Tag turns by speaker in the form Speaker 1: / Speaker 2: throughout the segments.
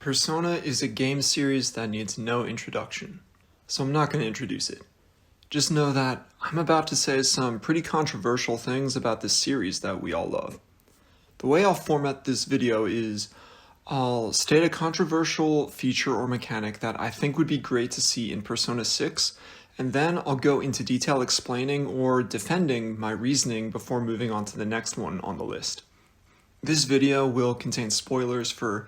Speaker 1: Persona is a game series that needs no introduction, so I'm not going to introduce it. Just know that I'm about to say some pretty controversial things about this series that we all love. The way I'll format this video is I'll state a controversial feature or mechanic that I think would be great to see in Persona 6, and then I'll go into detail explaining or defending my reasoning before moving on to the next one on the list. This video will contain spoilers for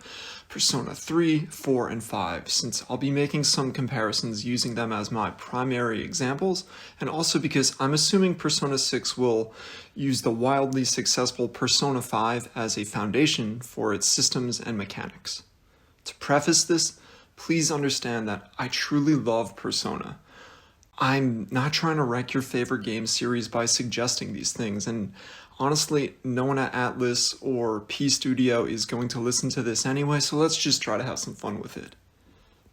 Speaker 1: Persona 3, 4, and 5, since I'll be making some comparisons using them as my primary examples, and also because I'm assuming Persona 6 will use the wildly successful Persona 5 as a foundation for its systems and mechanics. To preface this, please understand that I truly love Persona. I'm not trying to rank your favorite game series by suggesting these things, and honestly, no one at Atlas or P Studio is going to listen to this anyway, so let's just try to have some fun with it.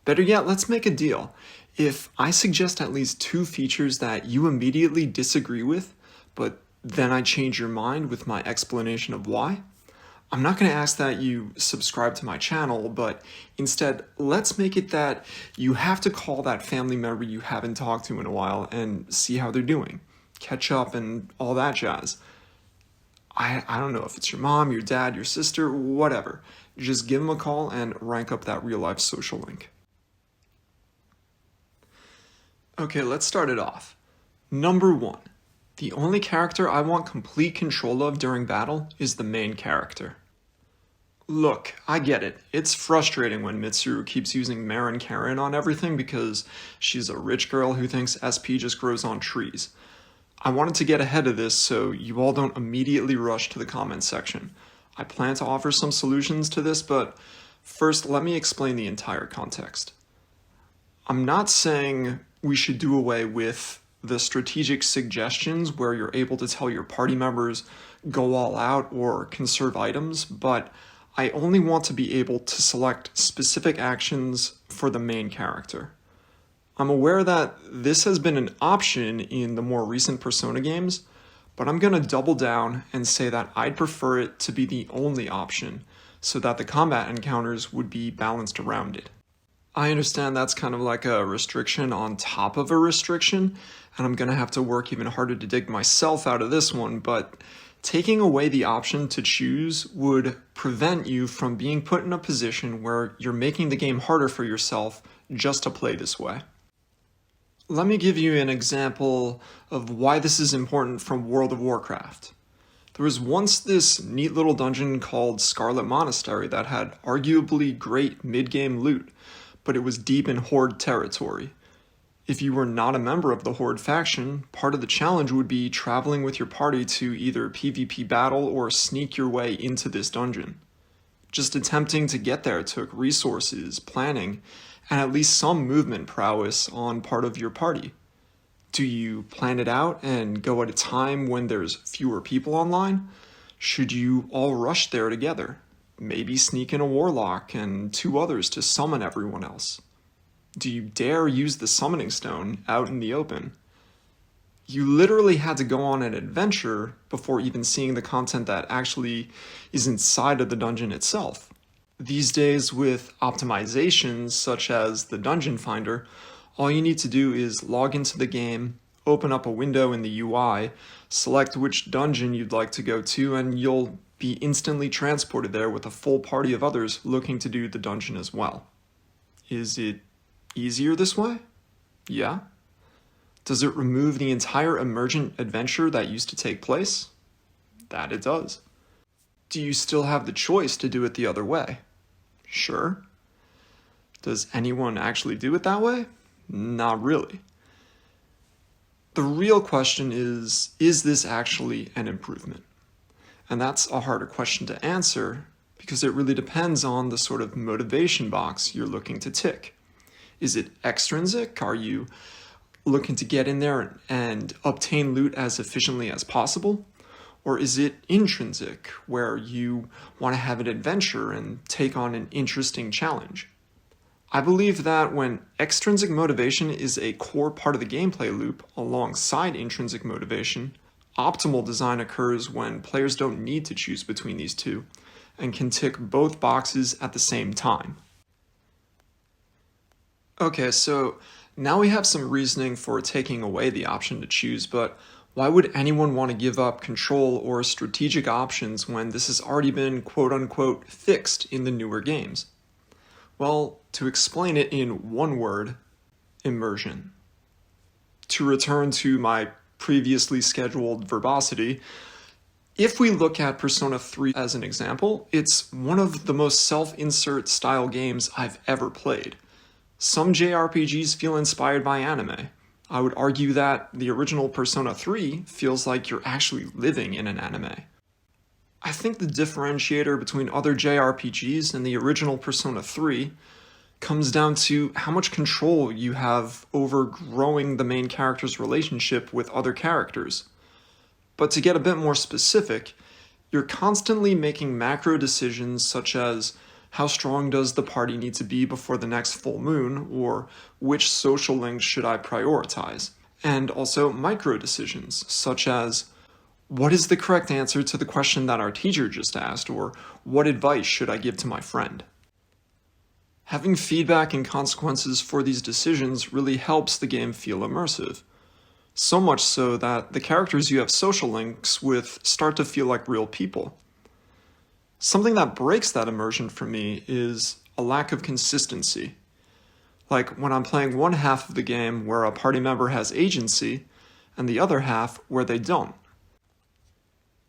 Speaker 1: Better yet, let's make a deal. If I suggest at least 2 features that you immediately disagree with, but then I change your mind with my explanation of why, I'm not going to ask that you subscribe to my channel, but instead, let's make it that you have to call that family member you haven't talked to in a while and see how they're doing. Catch up and all that jazz. I don't know if it's your mom, your dad, your sister, whatever. Just give them a call and rank up that real-life social link. Okay, let's start it off. Number 1. The only character I want complete control of during battle is the main character. Look, I get it. It's frustrating when Mitsuru keeps using Marin Karen on everything because she's a rich girl who thinks SP just grows on trees. I wanted to get ahead of this so you all don't immediately rush to the comments section. I plan to offer some solutions to this, but first let me explain the entire context. I'm not saying we should do away with the strategic suggestions where you're able to tell your party members go all out or conserve items, but I only want to be able to select specific actions for the main character. I'm aware that this has been an option in the more recent Persona games, but I'm going to double down and say that I'd prefer it to be the only option, so that the combat encounters would be balanced around it. I understand that's kind of like a restriction on top of a restriction, and I'm going to have to work even harder to dig myself out of this one, but taking away the option to choose would prevent you from being put in a position where you're making the game harder for yourself just to play this way. Let me give you an example of why this is important from World of Warcraft. There was once this neat little dungeon called Scarlet Monastery that had arguably great mid-game loot, but it was deep in Horde territory. If you were not a member of the Horde faction, part of the challenge would be traveling with your party to either PvP battle or sneak your way into this dungeon. Just attempting to get there took resources, planning, and at least some movement prowess on part of your party. Do you plan it out and go at a time when there's fewer people online? Should you all rush there together? Maybe sneak in a warlock and 2 others to summon everyone else. Do you dare use the summoning stone out in the open? You literally had to go on an adventure before even seeing the content that actually is inside of the dungeon itself. These days, with optimizations such as the Dungeon Finder, all you need to do is log into the game, open up a window in the UI, select which dungeon you'd like to go to, and you'll be instantly transported there with a full party of others looking to do the dungeon as well. Is it easier this way? Yeah. Does it remove the entire emergent adventure that used to take place? That it does. Do you still have the choice to do it the other way? Sure. Does anyone actually do it that way? Not really. The real question is this actually an improvement? And that's a harder question to answer because it really depends on the sort of motivation box you're looking to tick. Is it extrinsic? Are you looking to get in there and obtain loot as efficiently as possible? Or is it intrinsic, where you want to have an adventure and take on an interesting challenge? I believe that when extrinsic motivation is a core part of the gameplay loop alongside intrinsic motivation, optimal design occurs when players don't need to choose between these two and can tick both boxes at the same time. Okay, so now we have some reasoning for taking away the option to choose, but why would anyone want to give up control or strategic options when this has already been quote unquote fixed in the newer games? Well, to explain it in one word, immersion. To return to my previously scheduled verbosity, if we look at Persona 3 as an example, it's one of the most self-insert style games I've ever played. Some JRPGs feel inspired by anime. I would argue that the original Persona 3 feels like you're actually living in an anime. I think the differentiator between other JRPGs and the original Persona 3 comes down to how much control you have over growing the main character's relationship with other characters. But to get a bit more specific, you're constantly making macro decisions such as how strong does the party need to be before the next full moon, or which social links should I prioritize? And also micro decisions such as what is the correct answer to the question that our teacher just asked, or what advice should I give to my friend? Having feedback and consequences for these decisions really helps the game feel immersive. So much so that the characters you have social links with start to feel like real people. Something that breaks that immersion for me is a lack of consistency. Like when I'm playing one half of the game where a party member has agency, and the other half where they don't.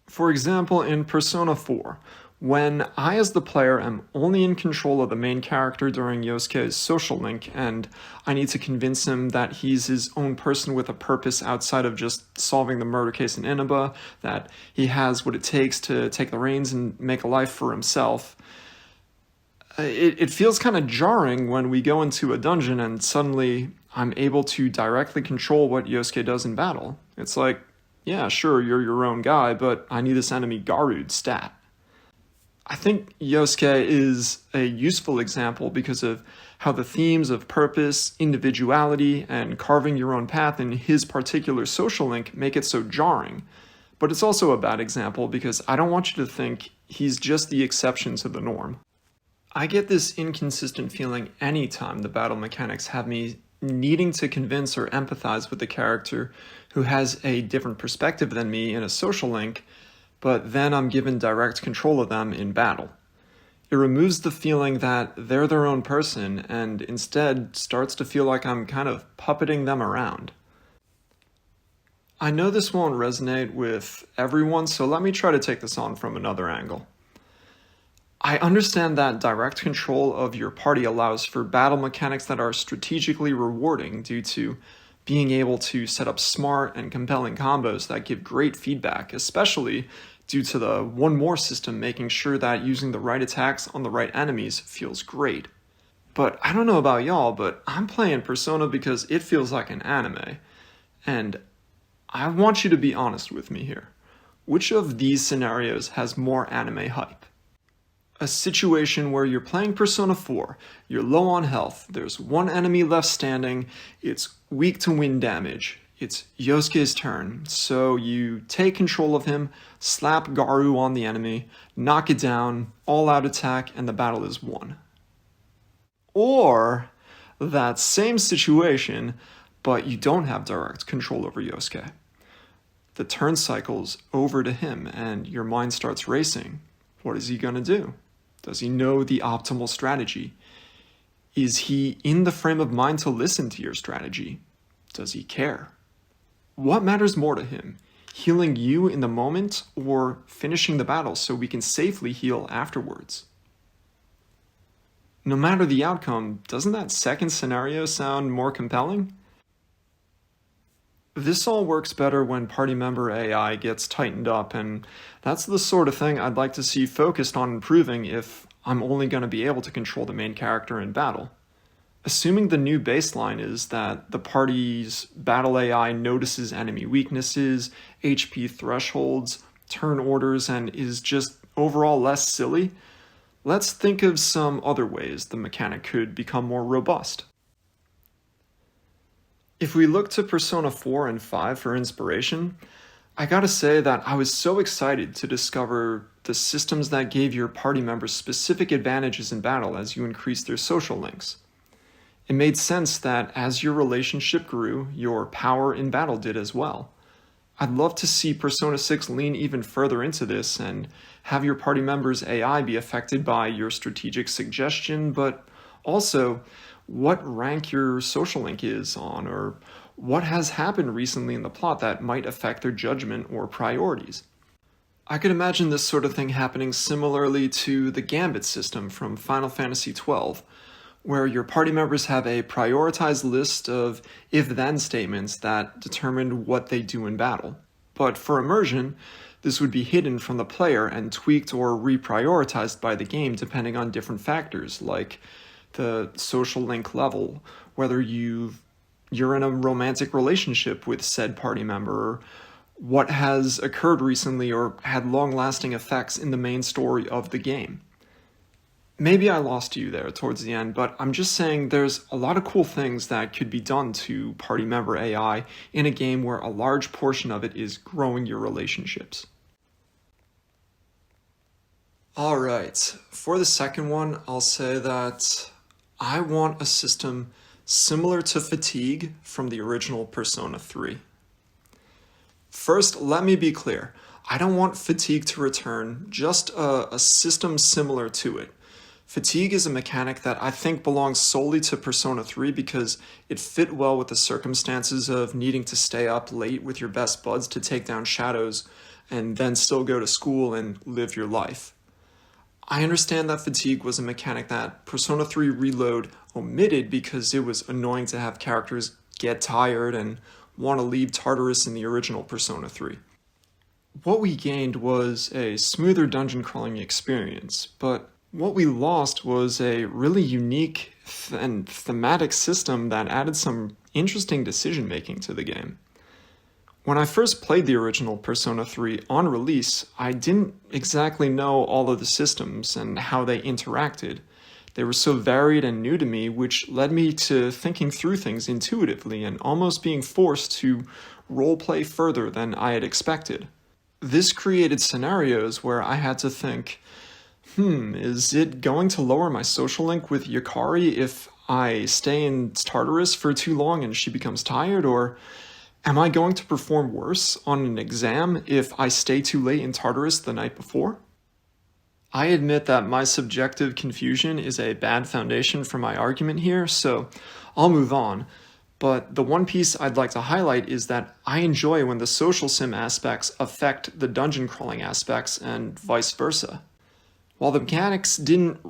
Speaker 1: For example, in Persona 4, when I as the player am only in control of the main character during Yosuke's social link, and I need to convince him that he's his own person with a purpose outside of just solving the murder case in Inaba, that he has what it takes to take the reins and make a life for himself, it feels kind of jarring when we go into a dungeon and suddenly I'm able to directly control what Yosuke does in battle. It's like, yeah, sure, you're your own guy, but I need this enemy Garud stat. I think Yosuke is a useful example because of how the themes of purpose, individuality, and carving your own path in his particular social link make it so jarring. But it's also a bad example because I don't want you to think he's just the exception to the norm. I get this inconsistent feeling anytime the battle mechanics have me needing to convince or empathize with the character who has a different perspective than me in a social link, but then I'm given direct control of them in battle. It removes the feeling that they're their own person and instead starts to feel like I'm kind of puppeting them around. I know this won't resonate with everyone, so let me try to take this on from another angle. I understand that direct control of your party allows for battle mechanics that are strategically rewarding due to being able to set up smart and compelling combos that give great feedback, especially due to the one more system making sure that using the right attacks on the right enemies feels great. But I don't know about y'all, but I'm playing Persona because it feels like an anime. And I want you to be honest with me here. Which of these scenarios has more anime hype? A situation where you're playing Persona 4, you're low on health, there's one enemy left standing, it's weak to wind damage. It's Yosuke's turn, so you take control of him, slap Garu on the enemy, knock it down, all-out attack, and the battle is won. Or that same situation, but you don't have direct control over Yosuke. The turn cycles over to him, and your mind starts racing. What is he gonna do? Does he know the optimal strategy? Is he in the frame of mind to listen to your strategy? Does he care? What matters more to him? Healing you in the moment or finishing the battle so we can safely heal afterwards? No matter the outcome, doesn't that second scenario sound more compelling? This all works better when party member AI gets tightened up, and that's the sort of thing I'd like to see focused on improving if I'm only going to be able to control the main character in battle. Assuming the new baseline is that the party's battle AI notices enemy weaknesses, HP thresholds, turn orders, and is just overall less silly, let's think of some other ways the mechanic could become more robust. If we look to Persona 4 and 5 for inspiration, I gotta say that I was so excited to discover the systems that gave your party members specific advantages in battle as you increase their social links. It made sense that as your relationship grew, your power in battle did as well. I'd love to see Persona 6 lean even further into this and have your party members' AI be affected by your strategic suggestion, but also what rank your social link is on, or what has happened recently in the plot that might affect their judgment or priorities. I could imagine this sort of thing happening similarly to the Gambit system from Final Fantasy XII, where your party members have a prioritized list of if-then statements that determine what they do in battle. But for immersion, this would be hidden from the player and tweaked or reprioritized by the game depending on different factors, like the social link level, whether you're in a romantic relationship with said party member, or what has occurred recently or had long-lasting effects in the main story of the game. Maybe I lost you there towards the end, but I'm just saying there's a lot of cool things that could be done to party member AI in a game where a large portion of it is growing your relationships. Alright, for the second one, I'll say that I want a system similar to Fatigue from the original Persona 3. First, let me be clear. I don't want Fatigue to return, just a system similar to it. Fatigue is a mechanic that I think belongs solely to Persona 3 because it fit well with the circumstances of needing to stay up late with your best buds to take down shadows and then still go to school and live your life. I understand that Fatigue was a mechanic that Persona 3 Reload omitted because it was annoying to have characters get tired and want to leave Tartarus in the original Persona 3. What we gained was a smoother dungeon crawling experience, but what we lost was a really unique and thematic system that added some interesting decision making to the game. When I first played the original Persona 3 on release, I didn't exactly know all of the systems and how they interacted. They were so varied and new to me, which led me to thinking through things intuitively and almost being forced to roleplay further than I had expected. This created scenarios where I had to think, is it going to lower my social link with Yukari if I stay in Tartarus for too long and she becomes tired, or am I going to perform worse on an exam if I stay too late in Tartarus the night before? I admit that my subjective confusion is a bad foundation for my argument here, so I'll move on. But the one piece I'd like to highlight is that I enjoy when the social sim aspects affect the dungeon crawling aspects and vice versa. While the mechanics didn't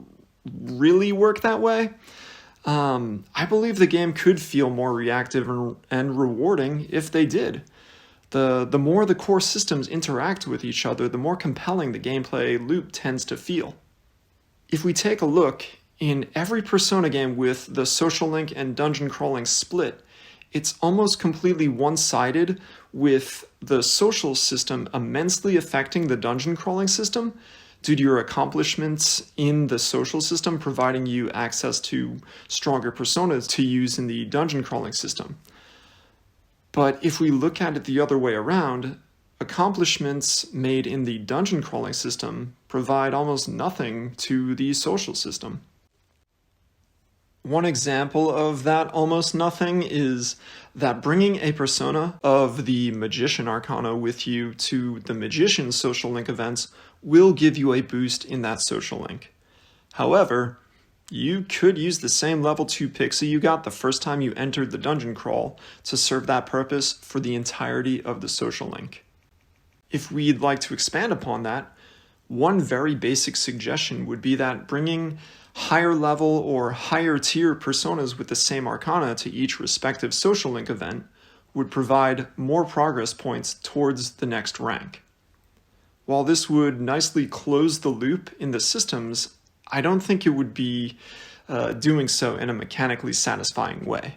Speaker 1: really work that way, I believe the game could feel more reactive and rewarding if they did. The more the core systems interact with each other, the more compelling the gameplay loop tends to feel. If we take a look, in every Persona game with the social link and dungeon crawling split, it's almost completely one-sided, with the social system immensely affecting the dungeon crawling system due to your accomplishments in the social system providing you access to stronger personas to use in the dungeon crawling system. But if we look at it the other way around, accomplishments made in the dungeon crawling system provide almost nothing to the social system. One example of that almost nothing is that bringing a persona of the Magician Arcana with you to the Magician social link events will give you a boost in that social link. However, you could use the same level 2 pixie you got the first time you entered the dungeon crawl to serve that purpose for the entirety of the social link. If we'd like to expand upon that, one very basic suggestion would be that bringing higher level or higher tier personas with the same arcana to each respective social link event would provide more progress points towards the next rank. While this would nicely close the loop in the systems, I don't think it would be doing so in a mechanically satisfying way.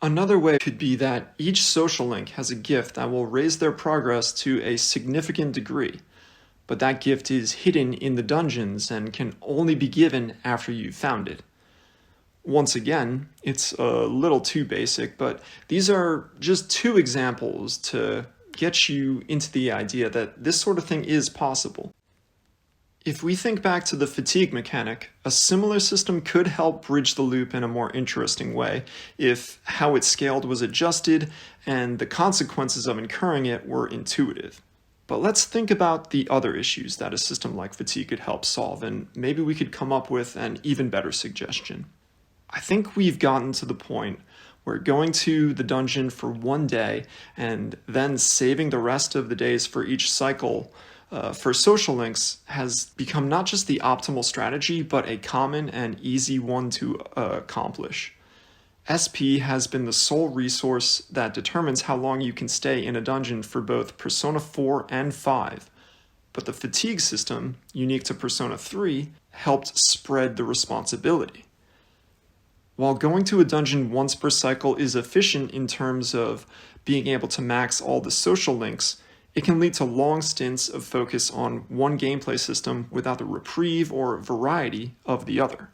Speaker 1: Another way could be that each social link has a gift that will raise their progress to a significant degree, but that gift is hidden in the dungeons and can only be given after you've found it. Once again, it's a little too basic, but these are just two examples to get you into the idea that this sort of thing is possible. If we think back to the fatigue mechanic, a similar system could help bridge the loop in a more interesting way if how it scaled was adjusted and the consequences of incurring it were intuitive. But let's think about the other issues that a system like fatigue could help solve, and maybe we could come up with an even better suggestion. I think we've gotten to the point where going to the dungeon for one day and then saving the rest of the days for each cycle for social links has become not just the optimal strategy, but a common and easy one to accomplish. SP has been the sole resource that determines how long you can stay in a dungeon for both Persona 4 and 5, but the fatigue system, unique to Persona 3, helped spread the responsibility. While going to a dungeon once per cycle is efficient in terms of being able to max all the social links, it can lead to long stints of focus on one gameplay system without the reprieve or variety of the other.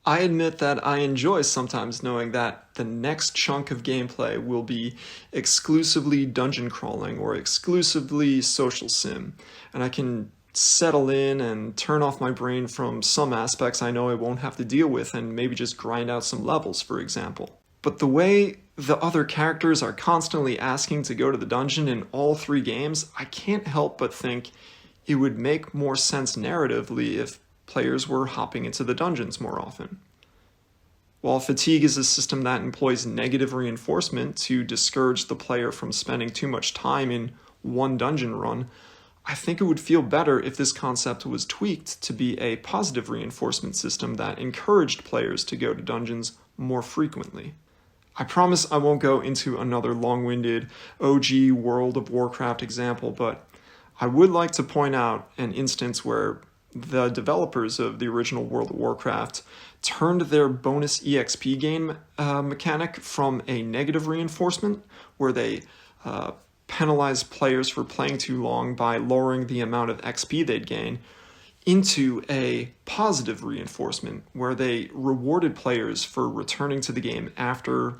Speaker 1: I admit that I enjoy sometimes knowing that the next chunk of gameplay will be exclusively dungeon crawling or exclusively social sim, and I can settle in and turn off my brain from some aspects I know I won't have to deal with and maybe just grind out some levels, for example. But the way the other characters are constantly asking to go to the dungeon in all three games, I can't help but think it would make more sense narratively if players were hopping into the dungeons more often. While fatigue is a system that employs negative reinforcement to discourage the player from spending too much time in one dungeon run, I think it would feel better if this concept was tweaked to be a positive reinforcement system that encouraged players to go to dungeons more frequently. I promise I won't go into another long-winded OG World of Warcraft example, but I would like to point out an instance where the developers of the original World of Warcraft turned their bonus EXP gain mechanic from a negative reinforcement, where they penalize players for playing too long by lowering the amount of XP they'd gain, into a positive reinforcement where they rewarded players for returning to the game after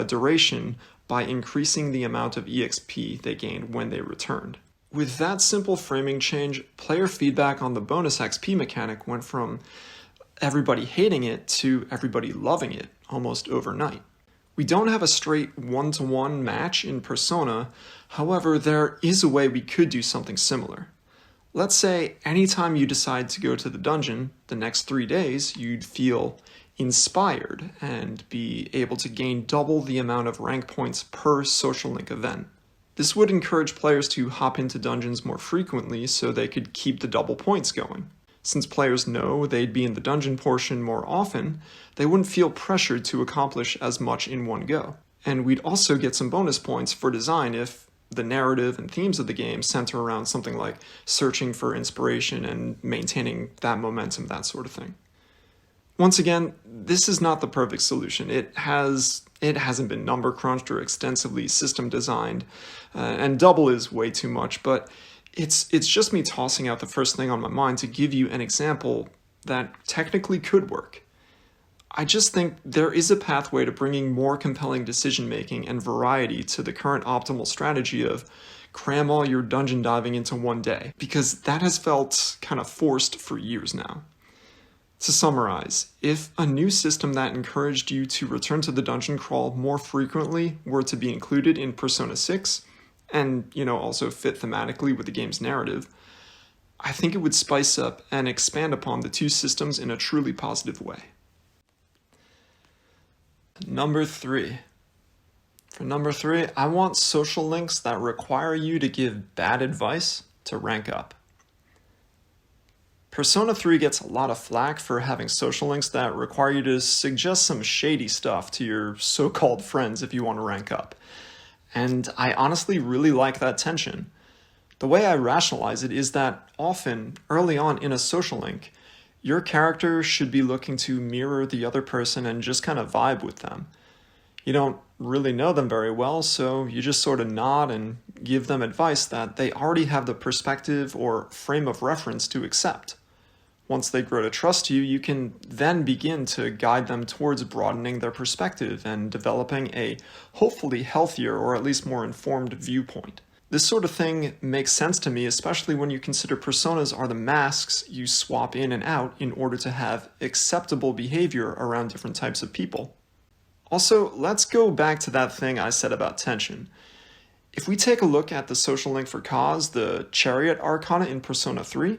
Speaker 1: duration by increasing the amount of EXP they gained when they returned. With that simple framing change, player feedback on the bonus XP mechanic went from everybody hating it to everybody loving it almost overnight. We don't have a straight one-to-one match in Persona, however, there is a way we could do something similar. Let's say anytime you decide to go to the dungeon the next 3 days, you'd feel inspired and be able to gain double the amount of rank points per social link event. This would encourage players to hop into dungeons more frequently so they could keep the double points going. Since players know they'd be in the dungeon portion more often, they wouldn't feel pressured to accomplish as much in one go. And we'd also get some bonus points for design if the narrative and themes of the game center around something like searching for inspiration and maintaining that momentum, that sort of thing. Once again, this is not the perfect solution. It hasn't been number crunched or extensively system designed, and double is way too much, but it's just me tossing out the first thing on my mind to give you an example that technically could work. I just think there is a pathway to bringing more compelling decision-making and variety to the current optimal strategy of cram all your dungeon diving into one day, because that has felt kind of forced for years now. To summarize, if a new system that encouraged you to return to the dungeon crawl more frequently were to be included in Persona 6, and also fit thematically with the game's narrative, I think it would spice up and expand upon the two systems in a truly positive way. Number 3. For number 3, I want social links that require you to give bad advice to rank up. Persona 3 gets a lot of flack for having social links that require you to suggest some shady stuff to your so-called friends if you want to rank up. And I honestly really like that tension. The way I rationalize it is that often, early on in a social link, your character should be looking to mirror the other person and just kind of vibe with them. You don't really know them very well, so you just sort of nod and give them advice that they already have the perspective or frame of reference to accept. Once they grow to trust you, you can then begin to guide them towards broadening their perspective and developing a hopefully healthier or at least more informed viewpoint. This sort of thing makes sense to me, especially when you consider personas are the masks you swap in and out in order to have acceptable behavior around different types of people. Also, let's go back to that thing I said about tension. If we take a look at the social link for Kaz, the Chariot Arcana in Persona 3,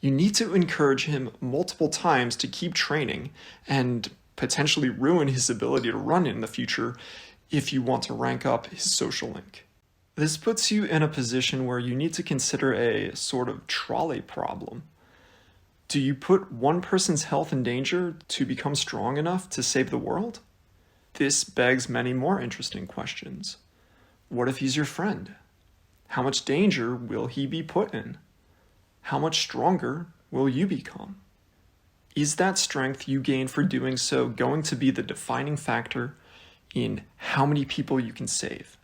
Speaker 1: you need to encourage him multiple times to keep training and potentially ruin his ability to run in the future if you want to rank up his social link. This puts you in a position where you need to consider a sort of trolley problem. Do you put one person's health in danger to become strong enough to save the world? This begs many more interesting questions. What if he's your friend? How much danger will he be put in? How much stronger will you become? Is that strength you gain for doing so going to be the defining factor in how many people you can save?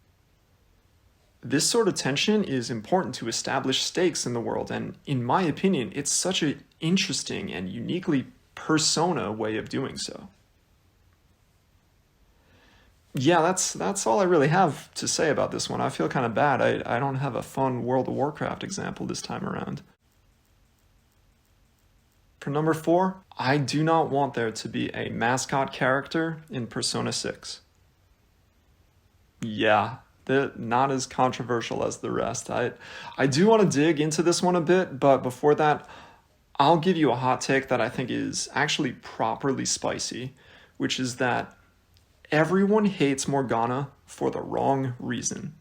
Speaker 1: This sort of tension is important to establish stakes in the world, and in my opinion, it's such an interesting and uniquely Persona way of doing so. Yeah, that's all I really have to say about this one. I feel kind of bad. I don't have a fun World of Warcraft example this time around. For number 4, I do not want there to be a mascot character in Persona 6. Yeah, not as controversial as the rest. I do want to dig into this one a bit, but before that, I'll give you a hot take that I think is actually properly spicy, which is that everyone hates Morgana for the wrong reason.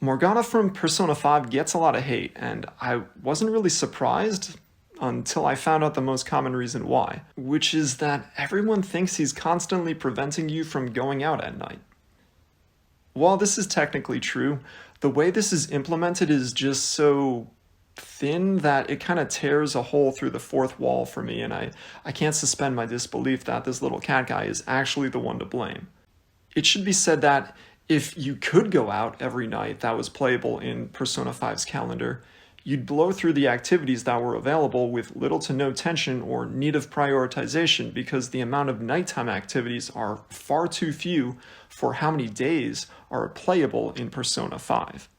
Speaker 1: Morgana from Persona 5 gets a lot of hate, and I wasn't really surprised until I found out the most common reason why, which is that everyone thinks he's constantly preventing you from going out at night. While this is technically true, the way this is implemented is just so thin that it kind of tears a hole through the fourth wall for me, and I can't suspend my disbelief that this little cat guy is actually the one to blame. It should be said that if you could go out every night that was playable in Persona 5's calendar, you'd blow through the activities that were available with little to no tension or need of prioritization because the amount of nighttime activities are far too few for how many days are playable in Persona 5.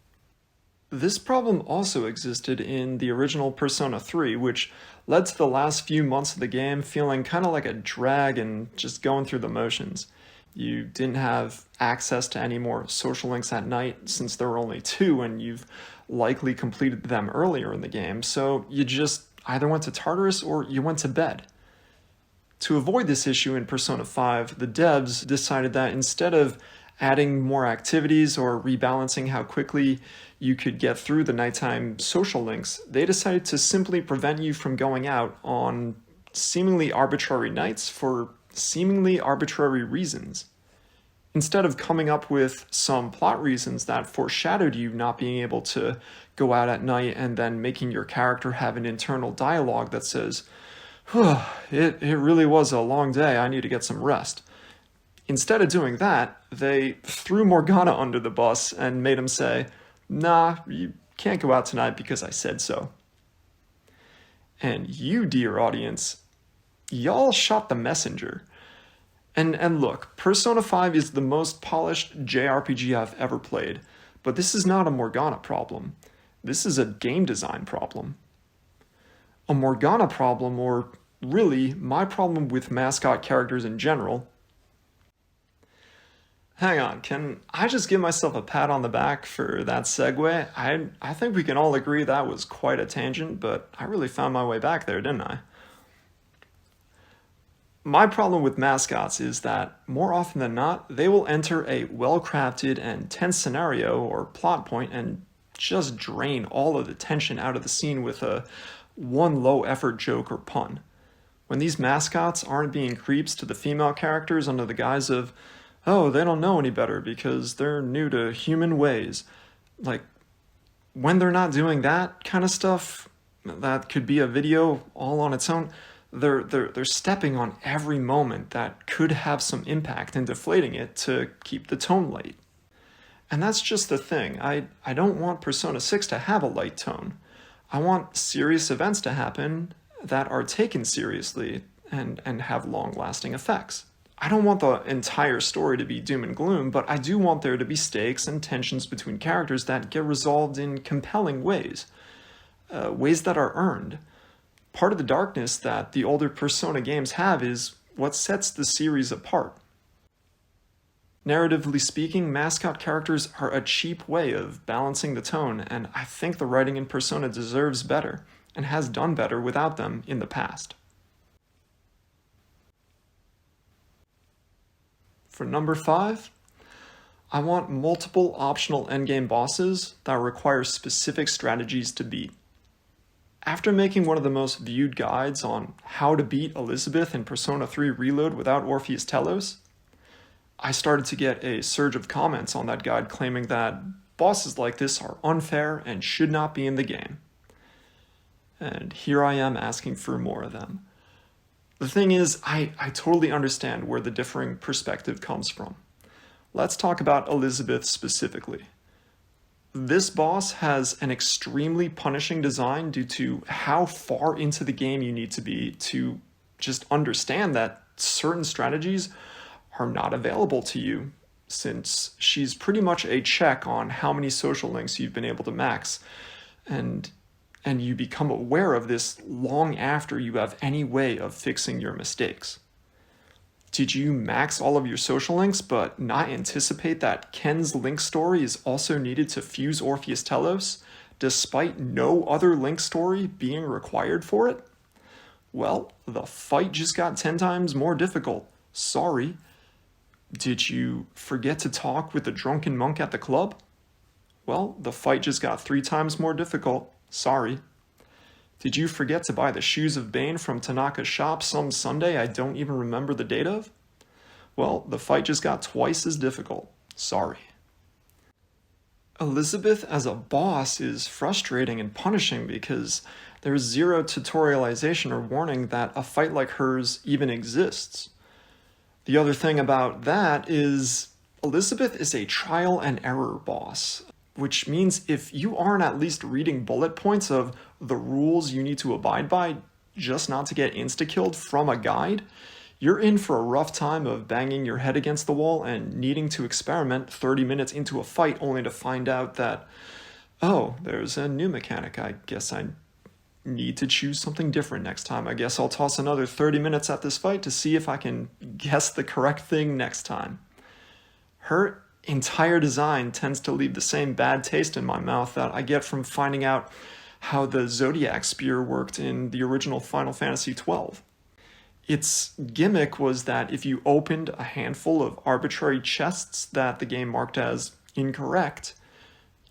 Speaker 1: This problem also existed in the original Persona 3, which led to the last few months of the game feeling kind of like a drag and just going through the motions. You didn't have access to any more social links at night since there were only 2 and you've likely completed them earlier in the game, so you just either went to Tartarus or you went to bed. To avoid this issue in Persona 5, the devs decided that instead of adding more activities or rebalancing how quickly you could get through the nighttime social links, they decided to simply prevent you from going out on seemingly arbitrary nights for seemingly arbitrary reasons. Instead of coming up with some plot reasons that foreshadowed you not being able to go out at night and then making your character have an internal dialogue that says, it really was a long day, I need to get some rest. Instead of doing that, they threw Morgana under the bus and made him say, nah, you can't go out tonight because I said so. And you, dear audience, y'all shot the messenger. And look, Persona 5 is the most polished JRPG I've ever played, but this is not a Morgana problem. This is a game design problem. A Morgana problem, or really, my problem with mascot characters in general. Hang on, can I just give myself a pat on the back for that segue? I think we can all agree that was quite a tangent, but I really found my way back there, didn't I? My problem with mascots is that, more often than not, they will enter a well-crafted and tense scenario or plot point and just drain all of the tension out of the scene with one low-effort joke or pun. When these mascots aren't being creeps to the female characters under the guise of, oh, they don't know any better because they're new to human ways. Like, when they're not doing that kind of stuff, that could be a video all on its own, they're stepping on every moment that could have some impact and deflating it to keep the tone light. And that's just the thing. I don't want Persona 6 to have a light tone. I want serious events to happen that are taken seriously and have long-lasting effects. I don't want the entire story to be doom and gloom, but I do want there to be stakes and tensions between characters that get resolved in compelling ways, ways that are earned. Part of the darkness that the older Persona games have is what sets the series apart. Narratively speaking, mascot characters are a cheap way of balancing the tone, and I think the writing in Persona deserves better, and has done better without them in the past. For number 5, I want multiple optional endgame bosses that require specific strategies to beat. After making one of the most viewed guides on how to beat Elizabeth in Persona 3 Reload without Orpheus Telos, I started to get a surge of comments on that guide claiming that bosses like this are unfair and should not be in the game. And here I am asking for more of them. The thing is, I totally understand where the differing perspective comes from. Let's talk about Elizabeth specifically. This boss has an extremely punishing design due to how far into the game you need to be to just understand that certain strategies are not available to you, since she's pretty much a check on how many social links you've been able to max, and you become aware of this long after you have any way of fixing your mistakes. Did you max all of your social links but not anticipate that Ken's link story is also needed to fuse Orpheus Telos, despite no other link story being required for it? Well, the fight just got 10 times more difficult. Sorry. Did you forget to talk with the drunken monk at the club? Well, the fight just got 3 times more difficult. Sorry. Did you forget to buy the Shoes of Bane from Tanaka's shop some Sunday I don't even remember the date of? Well, the fight just got twice as difficult. Sorry. Elizabeth as a boss is frustrating and punishing because there's zero tutorialization or warning that a fight like hers even exists. The other thing about that is Elizabeth is a trial and error boss, which means if you aren't at least reading bullet points of the rules you need to abide by just not to get insta-killed from a guide, you're in for a rough time of banging your head against the wall and needing to experiment 30 minutes into a fight only to find out that, oh, there's a new mechanic. I guess I need to choose something different next time. I guess I'll toss another 30 minutes at this fight to see if I can guess the correct thing next time. Her entire design tends to leave the same bad taste in my mouth that I get from finding out how the Zodiac Spear worked in the original Final Fantasy XII. Its gimmick was that if you opened a handful of arbitrary chests that the game marked as incorrect,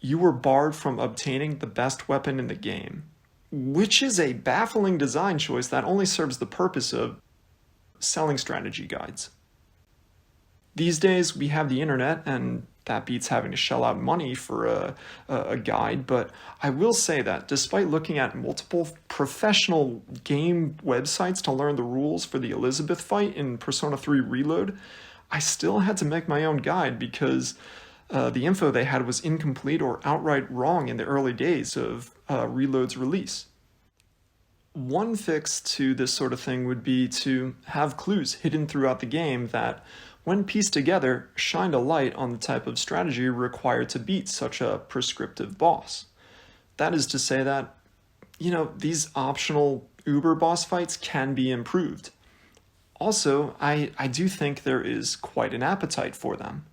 Speaker 1: you were barred from obtaining the best weapon in the game, which is a baffling design choice that only serves the purpose of selling strategy guides. These days, we have the internet, and that beats having to shell out money for a guide, but I will say that despite looking at multiple professional game websites to learn the rules for the Elizabeth fight in Persona 3 Reload, I still had to make my own guide because the info they had was incomplete or outright wrong in the early days of Reload's release. One fix to this sort of thing would be to have clues hidden throughout the game that, when pieced together, shined a light on the type of strategy required to beat such a prescriptive boss. That is to say that, these optional uber boss fights can be improved. Also, I do think there is quite an appetite for them.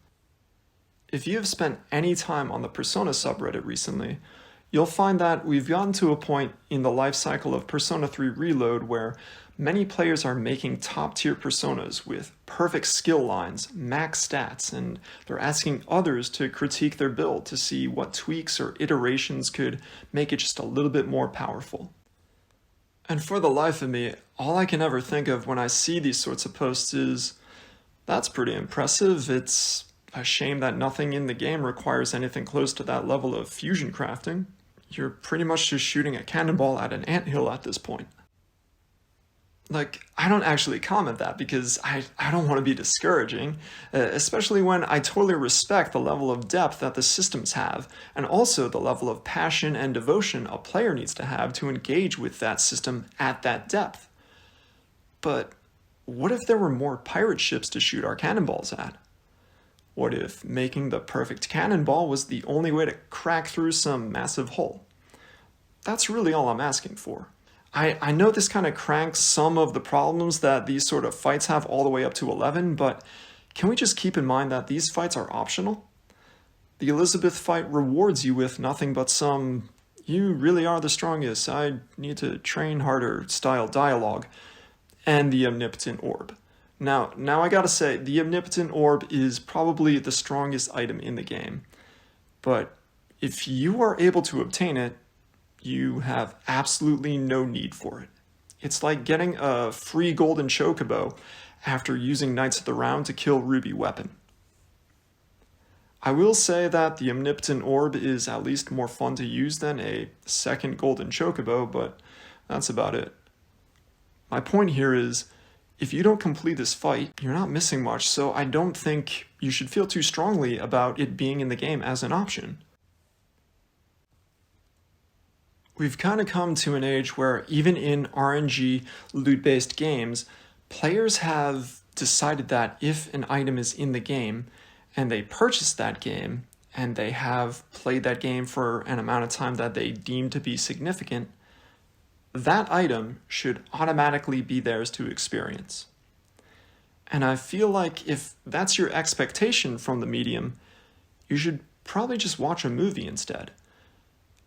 Speaker 1: If you have spent any time on the Persona subreddit recently, you'll find that we've gotten to a point in the life cycle of Persona 3 Reload where many players are making top-tier personas with perfect skill lines, max stats, and they're asking others to critique their build to see what tweaks or iterations could make it just a little bit more powerful. And for the life of me, all I can ever think of when I see these sorts of posts is, that's pretty impressive. It's a shame that nothing in the game requires anything close to that level of fusion crafting. You're pretty much just shooting a cannonball at an anthill at this point. I don't actually comment that because I don't want to be discouraging, especially when I totally respect the level of depth that the systems have, and also the level of passion and devotion a player needs to have to engage with that system at that depth. But what if there were more pirate ships to shoot our cannonballs at? What if making the perfect cannonball was the only way to crack through some massive hull? That's really all I'm asking for. I know this kind of cranks some of the problems that these sort of fights have all the way up to 11, but can we just keep in mind that these fights are optional? The Elizabeth fight rewards you with nothing but some, "you really are the strongest, I need to train harder" style dialogue, and the Omnipotent Orb. Now I gotta say, the Omnipotent Orb is probably the strongest item in the game, but if you are able to obtain it, you have absolutely no need for it. It's like getting a free golden chocobo after using Knights of the Round to kill Ruby Weapon. I will say that the Omnipotent Orb is at least more fun to use than a second golden chocobo, but that's about it. My point here is, if you don't complete this fight, you're not missing much, so I don't think you should feel too strongly about it being in the game as an option. We've kind of come to an age where even in RNG loot-based games, players have decided that if an item is in the game and they purchase that game and they have played that game for an amount of time that they deem to be significant, that item should automatically be theirs to experience. And I feel like if that's your expectation from the medium, you should probably just watch a movie instead.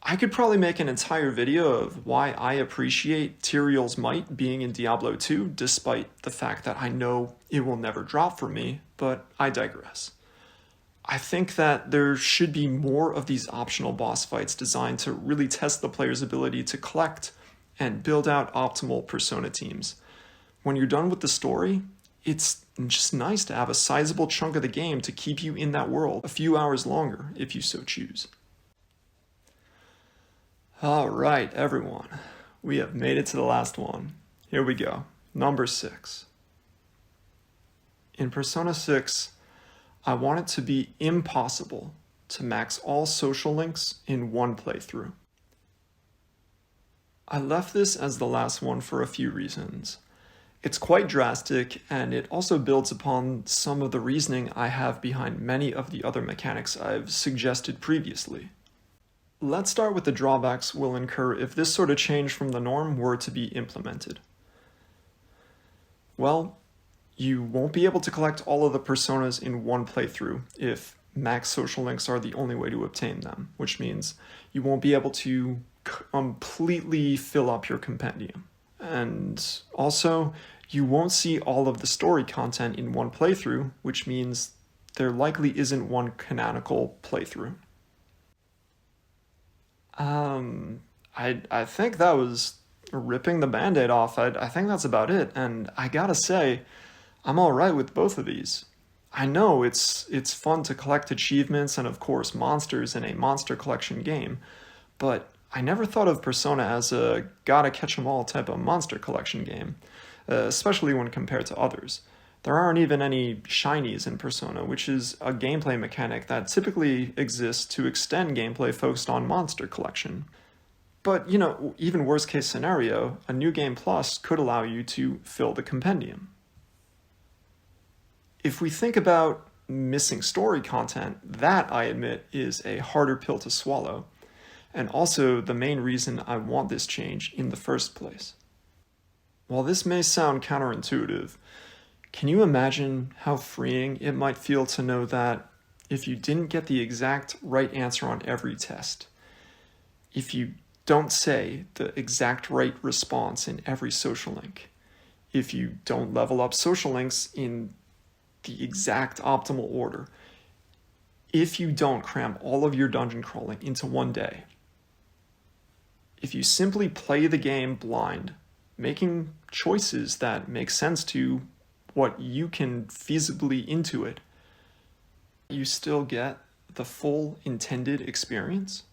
Speaker 1: I could probably make an entire video of why I appreciate Tyrael's Might being in Diablo 2, despite the fact that I know it will never drop for me, but I digress. I think that there should be more of these optional boss fights designed to really test the player's ability to collect and build out optimal Persona teams. When you're done with the story, it's just nice to have a sizable chunk of the game to keep you in that world a few hours longer if you so choose. Alright, everyone, we have made it to the last one. Here we go, number 6. In Persona 6, I want it to be impossible to max all social links in one playthrough. I left this as the last one for a few reasons. It's quite drastic, and it also builds upon some of the reasoning I have behind many of the other mechanics I've suggested previously. Let's start with the drawbacks we'll incur if this sort of change from the norm were to be implemented. Well, you won't be able to collect all of the personas in one playthrough if max social links are the only way to obtain them, which means you won't be able to completely fill up your compendium. And also, you won't see all of the story content in one playthrough, which means there likely isn't one canonical playthrough. I think that was ripping the band-aid off. I think that's about it, and I gotta say, I'm alright with both of these. I know it's fun to collect achievements and of course monsters in a monster collection game, but I never thought of Persona as a gotta catch 'em all type of monster collection game, especially when compared to others. There aren't even any shinies in Persona, which is a gameplay mechanic that typically exists to extend gameplay focused on monster collection. But, even worst case scenario, a New Game Plus could allow you to fill the compendium. If we think about missing story content, that, I admit, is a harder pill to swallow, and also the main reason I want this change in the first place. While this may sound counterintuitive, can you imagine how freeing it might feel to know that if you didn't get the exact right answer on every test, if you don't say the exact right response in every social link, if you don't level up social links in the exact optimal order, if you don't cram all of your dungeon crawling into one day, if you simply play the game blind, making choices that make sense to what you can feasibly intuit, you still get the full intended experience?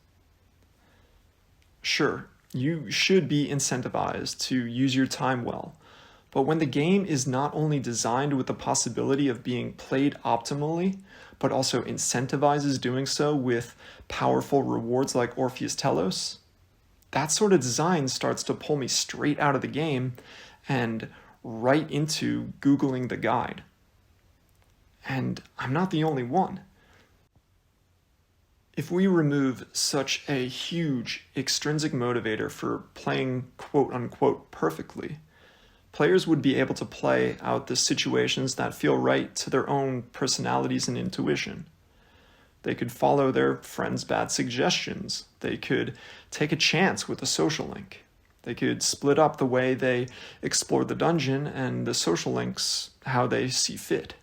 Speaker 1: Sure, you should be incentivized to use your time well, but when the game is not only designed with the possibility of being played optimally, but also incentivizes doing so with powerful rewards like Orpheus Telos, that sort of design starts to pull me straight out of the game and right into Googling the guide. And I'm not the only one. If we remove such a huge extrinsic motivator for playing quote-unquote perfectly, players would be able to play out the situations that feel right to their own personalities and intuition. They could follow their friends' bad suggestions. They could take a chance with a social link. They could split up the way they explore the dungeon and the social links how they see fit.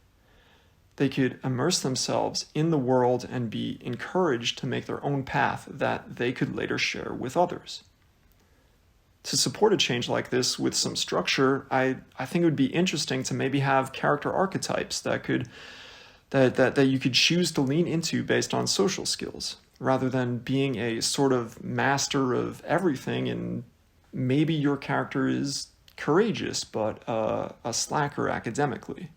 Speaker 1: They could immerse themselves in the world and be encouraged to make their own path that they could later share with others. To support a change like this with some structure, I think it would be interesting to maybe have character archetypes that you could choose to lean into based on social skills, rather than being a sort of master of everything, and maybe your character is courageous but a slacker academically.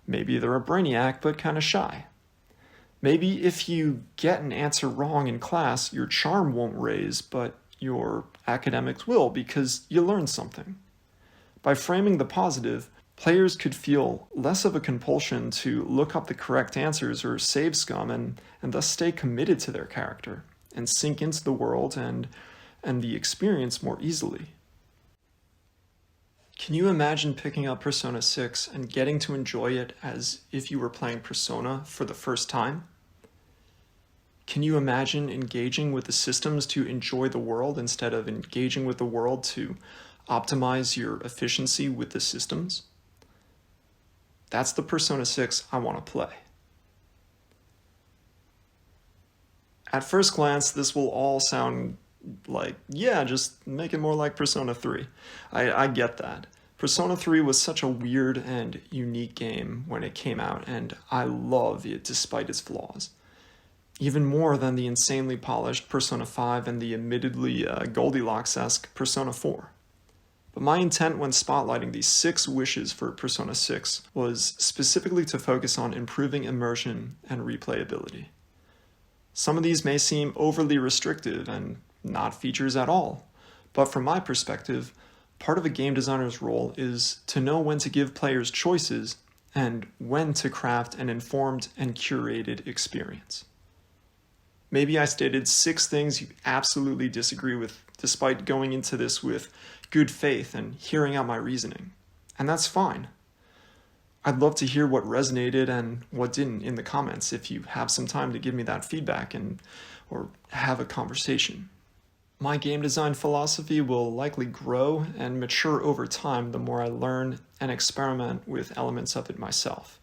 Speaker 1: Maybe they're a brainiac but kind of shy. Maybe if you get an answer wrong in class, your charm won't raise, but your academics will because you learned something. By framing the positive, players could feel less of a compulsion to look up the correct answers or save scum and thus stay committed to their character and sink into the world and the experience more easily. Can you imagine picking up Persona 6 and getting to enjoy it as if you were playing Persona for the first time? Can you imagine engaging with the systems to enjoy the world instead of engaging with the world to optimize your efficiency with the systems? That's the Persona 6 I want to play. At first glance, this will all sound like, yeah, just make it more like Persona 3. I get that. Persona 3 was such a weird and unique game when it came out, and I love it despite its flaws. Even more than the insanely polished Persona 5 and the admittedly Goldilocks-esque Persona 4. But my intent when spotlighting these 6 wishes for Persona 6 was specifically to focus on improving immersion and replayability. Some of these may seem overly restrictive and not features at all, but from my perspective, part of a game designer's role is to know when to give players choices and when to craft an informed and curated experience. Maybe I stated 6 things you absolutely disagree with despite going into this with good faith and hearing out my reasoning, and that's fine. I'd love to hear what resonated and what didn't in the comments if you have some time to give me that feedback or have a conversation. My game design philosophy will likely grow and mature over time the more I learn and experiment with elements of it myself.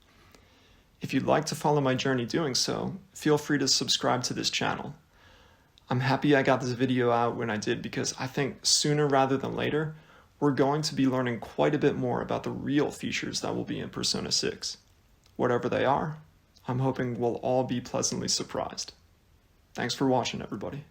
Speaker 1: If you'd like to follow my journey doing so, feel free to subscribe to this channel. I'm happy I got this video out when I did because I think sooner rather than later, we're going to be learning quite a bit more about the real features that will be in Persona 6. Whatever they are, I'm hoping we'll all be pleasantly surprised. Thanks for watching, everybody.